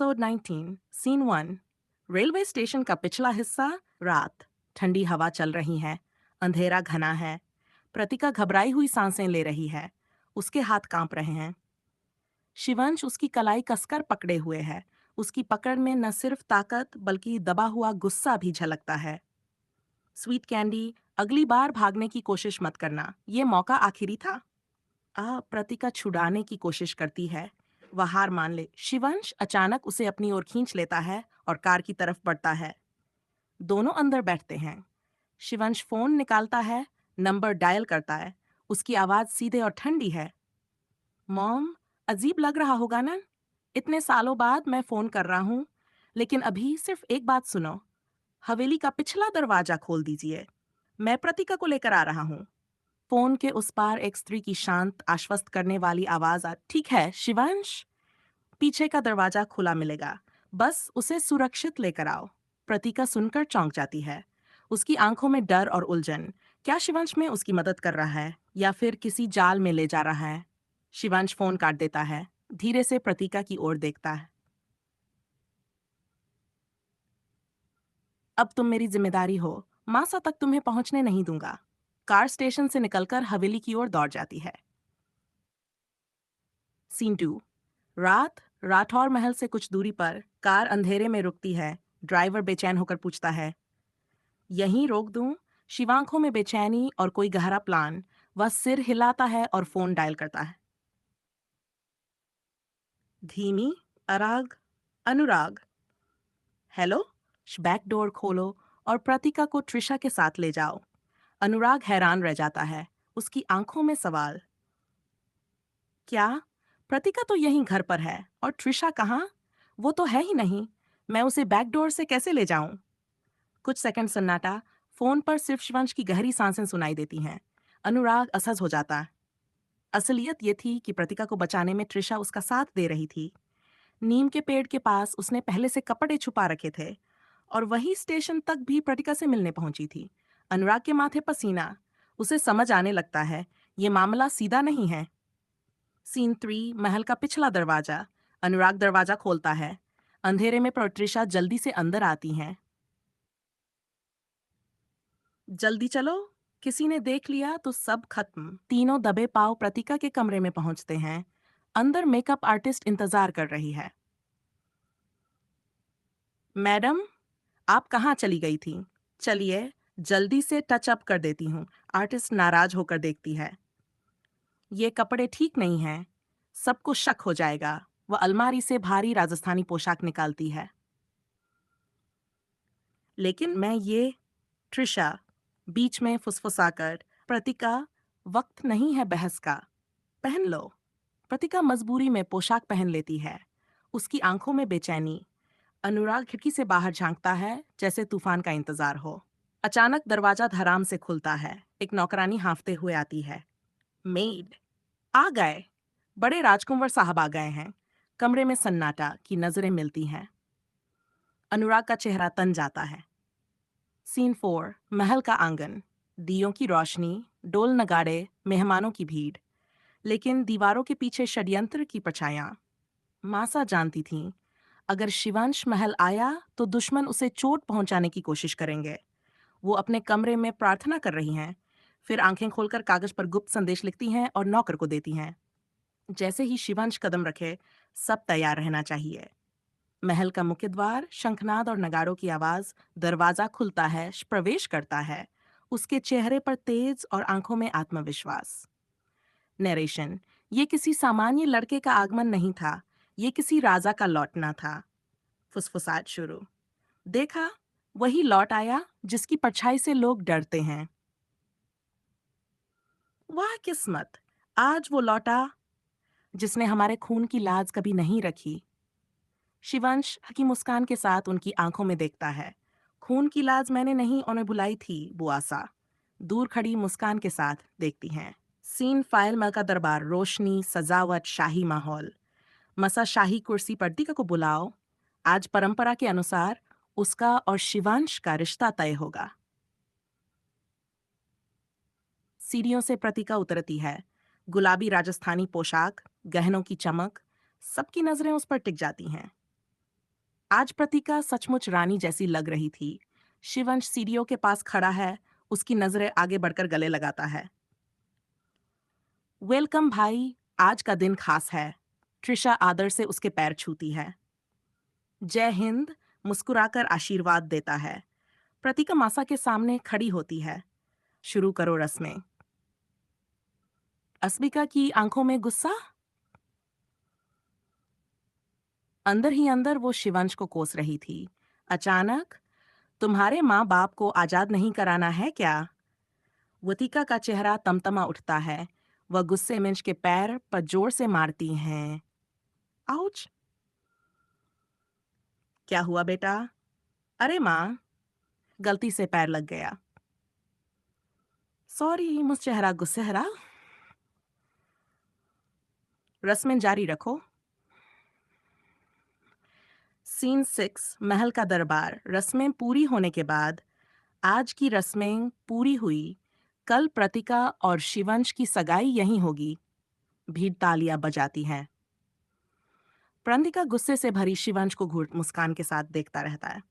Episode 19 scene 1। Railway station का पिछला हिस्सा। रात। ठंडी हवा चल रही है। अंधेरा घना है। प्रतिका घबराई हुई सांसें ले रही है। उसके हाथ कांप रहे हैं। शिवंश उसकी कलाई कसकर पकड़े हुए है। उसकी पकड़ में न सिर्फ ताकत बल्कि दबा हुआ गुस्सा भी झलकता है। स्वीट कैंडी, अगली बार भागने की कोशिश मत करना, ये मौका आखिरी था। प्रतिका छुड़ाने की कोशिश करती है। वह हार मान ले। शिवंश अचानक उसे अपनी ओर खींच लेता है और कार की तरफ बढ़ता है। दोनों अंदर बैठते हैं। शिवंश फोन निकालता है, नंबर डायल करता है। उसकी आवाज सीधे और ठंडी है। मॉम, अजीब लग रहा होगा ना? इतने सालों बाद मैं फोन कर रहा हूँ, लेकिन अभी सिर्फ एक बात सुनो। हवेली का पिछला दरवाजा खोल दीजिए। मैं प्रतिका को लेकर आ रहा हूँ। फोन के उस पार एक स्त्री की शांत, आश्वस्त करने वाली आवाज ठीक है शिवांश, पीछे का दरवाजा खुला मिलेगा, बस उसे सुरक्षित लेकर आओ। प्रतीका सुनकर चौंक जाती है। उसकी आंखों में डर और उलझन। क्या शिवांश में उसकी मदद कर रहा है या फिर किसी जाल में ले जा रहा है? शिवांश फोन काट देता है। धीरे से प्रतीका की ओर देखता है। अब तुम मेरी जिम्मेदारी हो। मासा तक तुम्हें पहुंचने नहीं दूंगा। कार स्टेशन से निकलकर हवेली की ओर दौड़ जाती है। सीन 2। रात। राठौर महल से कुछ दूरी पर कार अंधेरे में रुकती है। ड्राइवर बेचैन होकर पूछता है, यहीं रोक दूं? शिवांखों में बेचैनी और कोई गहरा प्लान। वह सिर हिलाता है और फोन डायल करता है। धीमी, अराग, अनुराग। हेलो। बैक डोर खोलो और प्रतिका को ट्रिशा के साथ ले जाओ। अनुराग हैरान रह जाता है। उसकी आंखों में सवाल। क्या? प्रतिका तो यहीं घर पर है और ट्रिशा कहाँ? वो तो है ही नहीं। मैं उसे बैकडोर से कैसे ले जाऊं? कुछ सेकंड सन्नाटा। फोन पर सिर्फ शिवंश की गहरी सांसें सुनाई देती हैं। अनुराग असहज हो जाता। असलियत ये थी कि प्रतिका को बचाने में ट्रिशा उसका साथ दे रही थी। नीम के पेड़ के पास उसने पहले से कपड़े छुपा रखे थे और वही स्टेशन तक भी प्रतिका से मिलने पहुंची थी। अनुराग के माथे पसीना। उसे समझ आने लगता है, ये मामला सीधा नहीं है। सीन 3। महल का पिछला दरवाजा। अनुराग दरवाजा खोलता है। अंधेरे में ट्रिशा जल्दी से अंदर आती हैं। जल्दी चलो, किसी ने देख लिया तो सब खत्म। तीनों दबे पाव प्रतिका के कमरे में पहुंचते हैं। अंदर मेकअप आर्टिस्ट इंतजार कर रही है। मैडम, आप कहाँ चली गई थी? चलिए, जल्दी से टच अप कर देती हूँ। आर्टिस्ट नाराज होकर देखती है। ये कपड़े ठीक नहीं हैं। सबको शक हो जाएगा। वह अलमारी से भारी राजस्थानी पोशाक निकालती है। लेकिन मैं ये। ट्रिशा बीच में फुसफुसाकर। प्रतिका, वक्त नहीं है बहस का। पहन लो। प्रतिका मजबूरी में पोशाक पहन लेती है। उसकी आंखों में बेचैनी। अनुराग खिड़की से बाहर झांकता है, जैसे तूफान का इंतजार हो। अचानक दरवाजा धड़ाम से खुलता है। एक नौकरानी हांफते हुए आती है। मेड आ गए। बड़े राजकुंवर साहब आ गए हैं। कमरे में सन्नाटा की नजरें मिलती हैं। अनुराग का चेहरा तन जाता है। सीन 4। महल का आंगन। दियों की रोशनी, डोल नगाड़े, मेहमानों की भीड़। लेकिन दीवारों के पीछे षड्यंत्र की परछायां। मासा जानती थीं, अगर शिवांश महल आया तो दुश्मन उसे चोट पहुंचाने की कोशिश करेंगे। वो अपने कमरे में प्रार्थना कर रही हैं, फिर आंखें खोलकर कागज पर गुप्त संदेश लिखती हैं और नौकर को देती हैं। जैसे ही शिवांश कदम रखे, सब तैयार रहना चाहिए। महल का मुख्य द्वार, शंखनाद और नगाड़ों की आवाज। दरवाजा खुलता है, प्रवेश करता है। उसके चेहरे पर तेज और आंखों में आत्मविश्वास। नरेशन। ये किसी सामान्य लड़के का आगमन नहीं था। ये किसी राजा का लौटना था। फुसफुसाहट शुरू। देखा, वही लौट आया जिसकी परछाई से लोग डरते हैं। वाह किस्मत, आज वो लौटा जिसने हमारे खून की लाज कभी नहीं रखी। शिवंश की मुस्कान के साथ उनकी आंखों में देखता है। खून की लाज मैंने नहीं उन्हें बुलाई थी, बुआसा। दूर खड़ी मुस्कान के साथ देखती हैं। सीन फाइल मल का दरबार, रोशनी, सजावट, शाही माहौल। मसा शाही कुर्सी पर दीका को बुलाओ। आज परंपरा के अनुसार उसका और शिवांश का रिश्ता तय होगा। सीढ़ियों से प्रतिका उतरती है। गुलाबी राजस्थानी पोशाक, गहनों की चमक। सबकी नजरें उस पर टिक जाती हैं। आज प्रतिका सचमुच रानी जैसी लग रही थी। शिवंश सीढ़ियों के पास खड़ा है, उसकी नजरें आगे बढ़कर गले लगाता है। वेलकम भाई, आज का दिन खास है। त्रिशा आदर से उसके पैर छूती है। जय हिंद मुस्कुराकर आशीर्वाद देता है। प्रतिका मासा के सामने खड़ी होती है। शुरू करो रस्में। अस्मिका की आंखों में गुस्सा। अंदर ही अंदर वो शिवंश को कोस रही थी। अचानक, तुम्हारे माँ बाप को आजाद नहीं कराना है क्या? वतिका का चेहरा तमतमा उठता है। वह गुस्से में के पैर पर जोर से मारती हैं। आउच! क्या हुआ बेटा? अरे माँ, गलती से पैर लग गया। सॉरी मुझ गुस्सेहरा। रस्में जारी रखो। सीन 6 महल का दरबार। रस्में पूरी होने के बाद आज की रस्में पूरी हुई। कल प्रतिका और शिवंश की सगाई यहीं होगी। भीड़ तालियां बजाती हैं। प्रतिका गुस्से से भरी शिवंश को घूर मुस्कान के साथ देखता रहता है।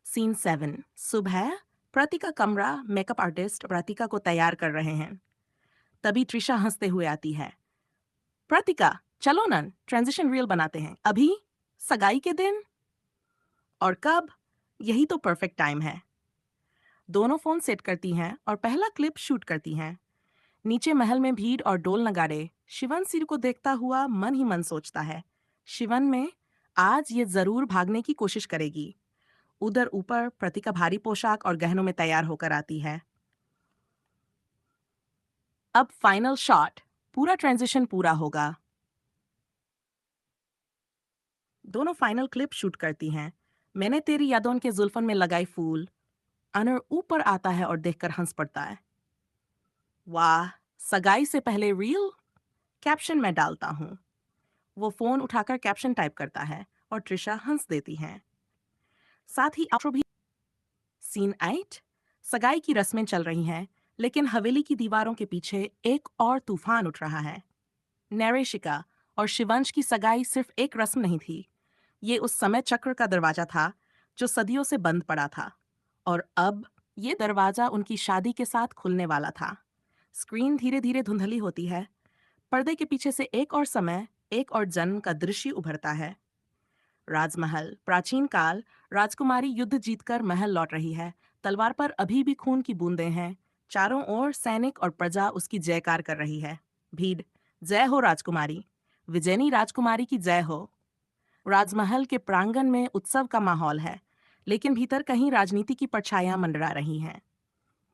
सीन 7 सुबह। प्रतिका कमरा मेकअप आर्टिस्ट प्रतिका को तैयार कर रहे हैं। तभी त्रिशा हंसते हुए आती है। प्रतिका, चलो ना ट्रांजिशन रील बनाते हैं। अभी? सगाई के दिन? और कब? यही तो परफेक्ट टाइम है। दोनों फोन सेट करती हैं और पहला क्लिप शूट करती हैं। नीचे महल में भीड़ और डोल नगाड़े। शिवन सिर को देखता हुआ मन ही मन सोचता है, शिवन में आज ये जरूर भागने की कोशिश करेगी। उधर ऊपर प्रतिका भारी पोशाक और गहनों में तैयार होकर आती है। अब फाइनल शॉट। पूरा ट्रांजिशन पूरा होगा। दोनों फाइनल क्लिप शूट करती हैं। मैंने तेरी यादों के जुल्फन में लगाई फूल। अनर ऊपर आता है और देखकर हंस पड़ता है। वाह, सगाई से पहले रील? कैप्शन मैं डालता हूँ। वो फोन उठाकर कैप्शन टाइप करता है और त्रिशा हंस देती हैं। साथ ही आउट्रो भी। सीन 8 सगाई की रस्में चल रही हैं, लेकिन हवेली की दीवारों के पीछे एक और तूफान उठ रहा है। नैरेशिका और शिवंश की सगाई सिर्फ एक रस्म नहीं थी। ये उस समय चक्र का दरवाजा था जो सदियों से बंद पड़ा था, और अब ये दरवाजा उनकी शादी के साथ खुलने वाला था। स्क्रीन धीरे धीरे धुंधली होती है। पर्दे के पीछे से एक और समय, एक और जन्म का दृश्य उभरता है। राजमहल। प्राचीन काल। राजकुमारी युद्ध जीतकर महल लौट रही है। तलवार पर अभी भी खून की बूंदें हैं। चारों ओर सैनिक और प्रजा उसकी जयकार कर रही है। भीड़, जय हो राजकुमारी। विजयनी राजकुमारी की जय हो। राजमहल के प्रांगण में उत्सव का माहौल है, लेकिन भीतर कहीं राजनीति की परछाइयां मंडरा रही हैं।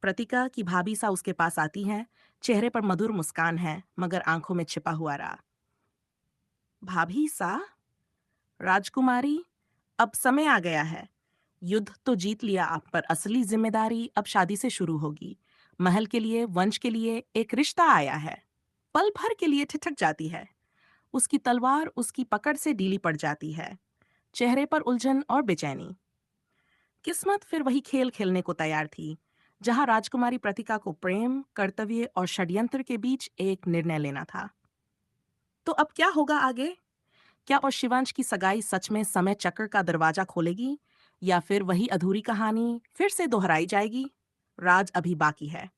प्रतिका की भाभी सा उसके पास आती हैं। चेहरे पर मधुर मुस्कान है, मगर आंखों में छिपा हुआ राग। भाभी सा? राजकुमारी, अब समय आ गया है। युद्ध तो जीत लिया आप, पर असली जिम्मेदारी अब शादी से शुरू होगी। महल के लिए, वंश के लिए एक रिश्ता आया है। पल भर के लिए ठिठक जाती है। उसकी तलवार उसकी पकड़ से ढीली पड़ जाती है। चेहरे पर उलझन और बेचैनी। किस्मत फिर वही खेल खेलने को तैयार थी, जहां राजकुमारी प्रतिका को प्रेम, कर्तव्य और षड्यंत्र के बीच एक निर्णय लेना था। तो अब क्या होगा आगे? क्या और शिवांश की सगाई सच में समय चक्र का दरवाजा खोलेगी, या फिर वही अधूरी कहानी फिर से दोहराई जाएगी? राज अभी बाकी है।